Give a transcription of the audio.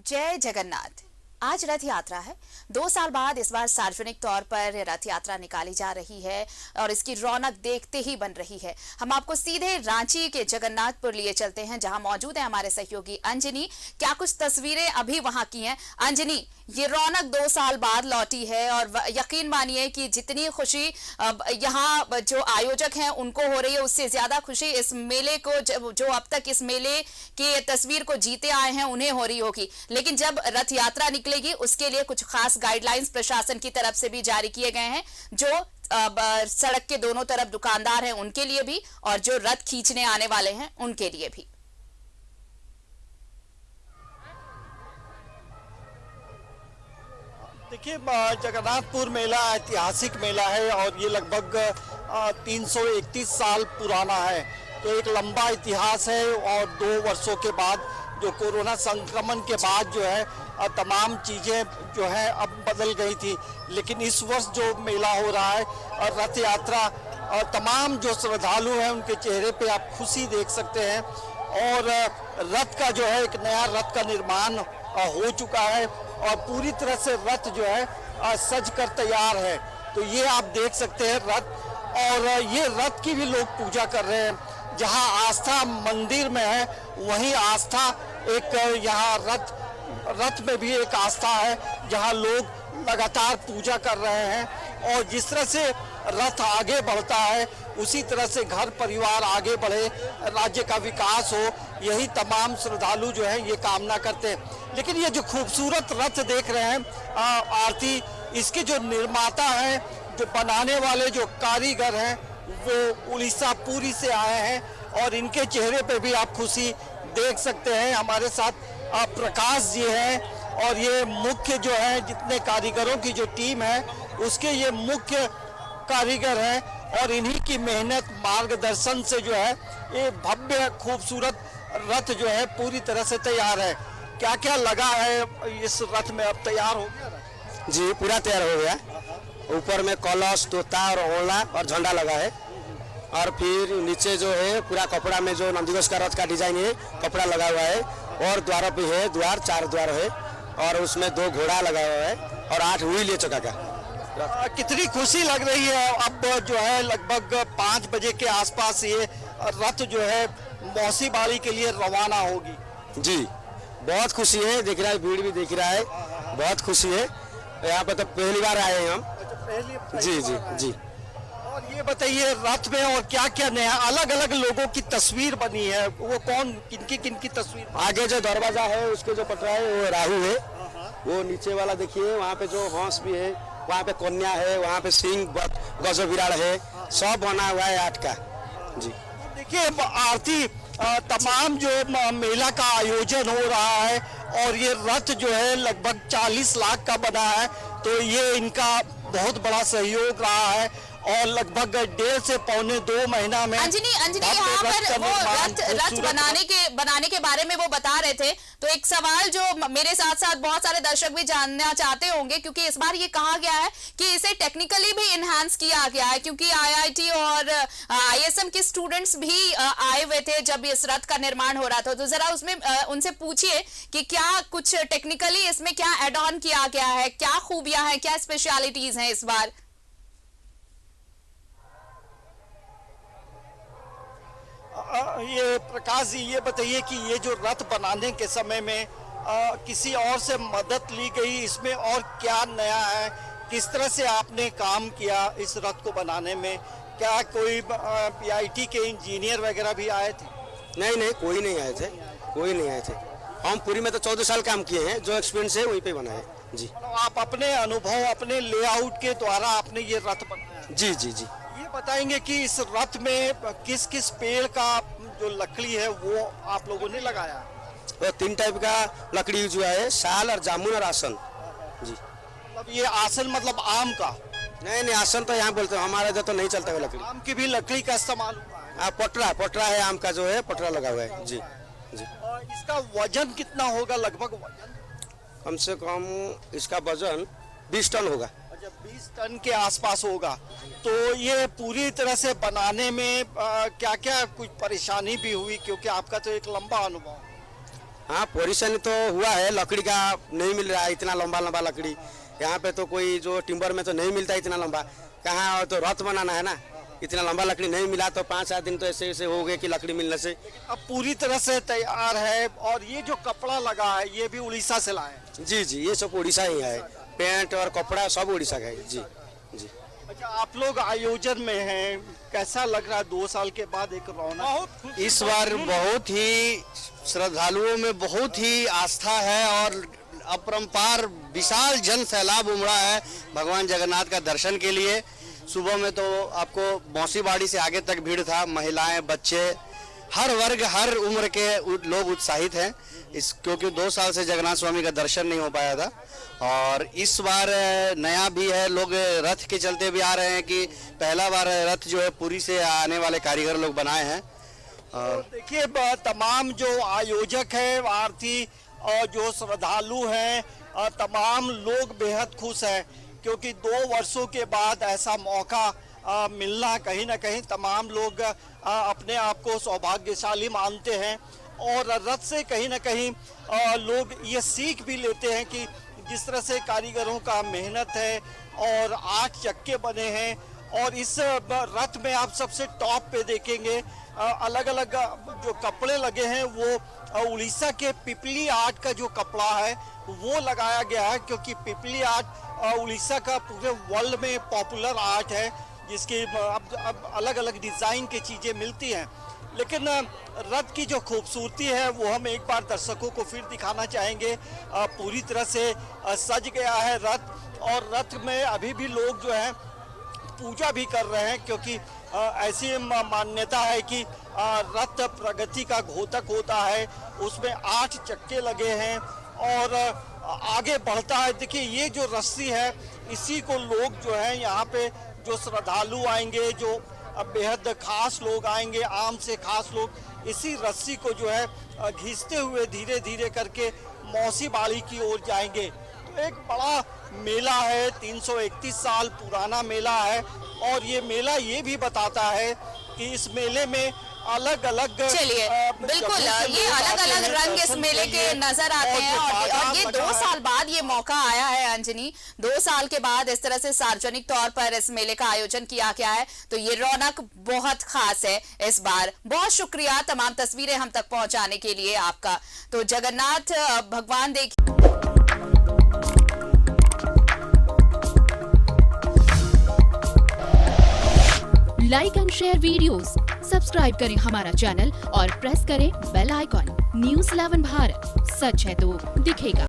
जय जगन्नाथ। आज रथ यात्रा है। 2 साल बाद इस बार सार्वजनिक तौर पर रथ यात्रा निकाली जा रही है और इसकी रौनक देखते ही बन रही है। हम आपको सीधे रांची के जगन्नाथपुर लिए चलते हैं, जहां मौजूद है हमारे सहयोगी अंजनी। क्या कुछ तस्वीरें अभी वहां की हैं अंजनी? ये रौनक 2 साल बाद लौटी है और यकीन मानिए कि जितनी खुशी यहाँ जो आयोजक हैं उनको हो रही है, उससे ज्यादा खुशी इस मेले को जो अब तक इस मेले की तस्वीर को जीते आए हैं उन्हें हो रही होगी। लेकिन जब रथ यात्रा निकलेगी उसके लिए कुछ खास गाइडलाइंस प्रशासन की तरफ से भी जारी किए गए हैं, जो सड़क के दोनों तरफ दुकानदार हैं उनके लिए भी और जो रथ खींचने आने वाले हैं उनके लिए भी। देखिए, जगन्नाथपुर मेला ऐतिहासिक मेला है और ये लगभग 331 साल पुराना है। तो एक लंबा इतिहास है और 2 वर्षों के बाद जो कोरोना संक्रमण के बाद जो है तमाम चीज़ें जो है अब बदल गई थी। लेकिन इस वर्ष जो मेला हो रहा है और रथ यात्रा और तमाम जो श्रद्धालु हैं उनके चेहरे पे आप खुशी देख सकते हैं। और रथ का जो है एक नया रथ का निर्माण हो चुका है और पूरी तरह से रथ जो है सज कर तैयार है। तो ये आप देख सकते हैं रथ, और ये रथ की भी लोग पूजा कर रहे हैं। जहां आस्था मंदिर में है वहीं आस्था एक यहाँ रथ में भी एक आस्था है, जहां लोग लगातार पूजा कर रहे हैं। और जिस तरह से रथ आगे बढ़ता है उसी तरह से घर परिवार आगे बढ़े, राज्य का विकास हो, यही तमाम श्रद्धालु जो है ये कामना करते हैं। लेकिन ये जो खूबसूरत रथ देख रहे हैं आरती, इसके जो निर्माता हैं, जो बनाने वाले जो कारीगर हैं, वो उड़ीसा पुरी से आए हैं और इनके चेहरे पे भी आप खुशी देख सकते हैं। हमारे साथ प्रकाश जी हैं और ये मुख्य जो है जितने कारीगरों की जो टीम है उसके ये मुख्य कारीगर हैं और इन्हीं की मेहनत मार्गदर्शन से जो है ये भव्य खूबसूरत रथ जो है पूरी तरह से तैयार है। क्या क्या लगा है इस रथ में? अब तैयार हो गया? जी, पूरा तैयार हो गया। ऊपर में कलश, तोता और ओला और झंडा लगा है और फिर नीचे जो है पूरा कपड़ा में जो नंदीघोष का रथ का डिजाइन है कपड़ा लगा हुआ है और द्वारों पे है 4 द्वार है और उसमें 2 घोड़ा लगा हुआ है और 8 व्हील है चक्का का। कितनी खुशी लग रही है? अब जो है लगभग 5 बजे के आसपास ये रथ जो है मौसी बाड़ी के लिए रवाना होगी। जी, बहुत खुशी है, देख रहा है, भीड़ भी देख रहा है, बहुत खुशी है। यहाँ पे तो पहली बार आए हैं हम। जी जी जी। और ये बताइए रथ में और क्या क्या नया अलग अलग लोगों की तस्वीर बनी है, वो कौन किनकी तस्वीर? आगे जो दरवाजा है उसके जो पटरा है वो राहु है, वो नीचे वाला देखिए वहाँ पे जो हंस भी है, वहाँ पे कन्या है, वहाँ पे सिंह गज विराट है, सब बना हुआ है 8 का। जी देखिए आरती, तमाम जो मेला का आयोजन हो रहा है और ये रथ जो है लगभग 40 लाख का बना है, तो ये इनका बहुत बड़ा सहयोग रहा है और लगभग 1.5 से पौने 2 महीना में अंजनी यहाँ पर वो रथ बनाने के बारे में वो बता रहे थे। तो एक सवाल जो मेरे साथ साथ बहुत सारे दर्शक भी जानना चाहते होंगे, क्योंकि इस बार ये कहा गया है कि इसे टेक्निकली भी इनहांस किया गया है, क्योंकि IIT और ISM के स्टूडेंट्स भी आए हुए थे जब इस रथ का निर्माण हो रहा था। तो जरा उसमें उनसे पूछिए कि क्या कुछ टेक्निकली इसमें क्या एड ऑन किया गया है, क्या खूबियां हैं, क्या स्पेशलिटीज हैं इस बार? ये प्रकाश जी, ये बताइए कि ये जो रथ बनाने के समय में किसी और से मदद ली गई, इसमें और क्या नया है? किस तरह से आपने काम किया इस रथ को बनाने में? क्या कोई PIT के इंजीनियर वगैरह भी आए थे? नहीं, कोई नहीं आए थे, कोई नहीं आए थे। हम पूरी में तो 14 साल काम किए हैं, जो एक्सपीरियंस है वहीं पे बनाए। जी, आप अपने अनुभव, अपने लेआउट के द्वारा आपने ये रथ बनाया? जी जी जी। ये बताएंगे कि इस रथ में किस किस पेड़ का जो लकड़ी है वो आप लोगों ने लगाया? तो 3 टाइप का लकड़ी यूज हुआ है, साल और जामुन और आसन। जी, मतलब ये आसन मतलब आम का? नहीं, आसन तो यहाँ बोलते हैं, हमारे इधर तो नहीं चलता है लकड़ी। आम की भी लकड़ी का इस्तेमाल हुआ है? पटरा है, आम का जो है पटरा लगा हुआ है। जी जी। और इसका वजन कितना होगा लगभग? वजन कम से कम इसका वजन 20 टन होगा। 20 टन के आसपास होगा। तो ये पूरी तरह से बनाने में क्या क्या कुछ परेशानी भी हुई, क्योंकि आपका तो एक लंबा अनुभव? हाँ, परेशानी तो हुआ है, लकड़ी का नहीं मिल रहा है इतना लंबा लंबा लकड़ी। यहाँ पे तो कोई जो टिम्बर में तो नहीं मिलता इतना लंबा, कहाँ तो रथ बनाना है ना, इतना लंबा लकड़ी नहीं मिला तो 5-7 दिन तो ऐसे ऐसे हो गए कि लकड़ी मिलने से। अब पूरी तरह से तैयार है और ये जो कपड़ा लगा है ये भी उड़ीसा से लाए हैं? जी जी, ये सब उड़ीसा ही है, पेंट और कपड़ा सब उड़ीसा का है। जी जी। अच्छा, आप लोग आयोजन में हैं, कैसा लग रहा है 2 साल के बाद एक रौनक? इस बार बहुत ही श्रद्धालुओं में बहुत ही आस्था है और अपरंपार विशाल जन सैलाब उमड़ा है भगवान जगन्नाथ का दर्शन के लिए। सुबह में तो आपको मौसीबाड़ी से आगे तक भीड़ था, महिलाएं, बच्चे, हर वर्ग हर उम्र के लोग उत्साहित हैं क्योंकि 2 साल से जगन्नाथ स्वामी का दर्शन नहीं हो पाया था और इस बार नया भी है, लोग रथ के चलते भी आ रहे हैं कि पहला बार रथ जो है पुरी से आने वाले कारीगर लोग बनाए हैं। और देखिए तमाम जो आयोजक है, आरती और जो श्रद्धालु हैं, तमाम लोग बेहद खुश हैं क्योंकि 2 वर्षों के बाद ऐसा मौका मिलना कहीं ना कहीं तमाम लोग अपने आप को सौभाग्यशाली मानते हैं और रथ से कहीं ना कहीं लोग ये सीख भी लेते हैं कि जिस तरह से कारीगरों का मेहनत है और 8 चक्के बने हैं और इस रथ में आप सबसे टॉप पे देखेंगे अलग अलग जो कपड़े लगे हैं वो उड़ीसा के पिपली आर्ट का जो कपड़ा है वो लगाया गया है क्योंकि पिपली आर्ट उड़ीसा का पूरे वर्ल्ड में पॉपुलर आर्ट है जिसकी अब अलग अलग डिज़ाइन की चीज़ें मिलती हैं। लेकिन रथ की जो खूबसूरती है वो हम एक बार दर्शकों को फिर दिखाना चाहेंगे। पूरी तरह से सज गया है रथ और रथ में अभी भी लोग जो है पूजा भी कर रहे हैं क्योंकि ऐसी मान्यता है कि रथ प्रगति का घोतक होता है, उसमें 8 चक्के लगे हैं और आगे बढ़ता है। देखिए ये जो रस्सी है इसी को लोग जो है यहाँ पे जो श्रद्धालु आएंगे, जो बेहद खास लोग आएंगे, आम से खास लोग इसी रस्सी को जो है घिसते हुए धीरे धीरे करके मौसी बाड़ी की ओर जाएंगे। तो एक बड़ा मेला है, 331 साल पुराना मेला है और ये मेला ये भी बताता है कि इस मेले में अलग अलग चलिए बिल्कुल ये अलग अलग रंग इस मेले के नजर आते हैं और ये 2 साल बाद ये मौका आया है अंजनी, 2 साल के बाद इस तरह से सार्वजनिक तौर पर इस मेले का आयोजन किया गया है तो ये रौनक बहुत खास है इस बार। बहुत शुक्रिया तमाम तस्वीरें हम तक पहुंचाने के लिए आपका। तो जगन्नाथ भगवान देखिए like and share videos, subscribe करें हमारा चैनल और प्रेस करें बेल आइकॉन। न्यूज़ 11 भारत, सच है तो दिखेगा।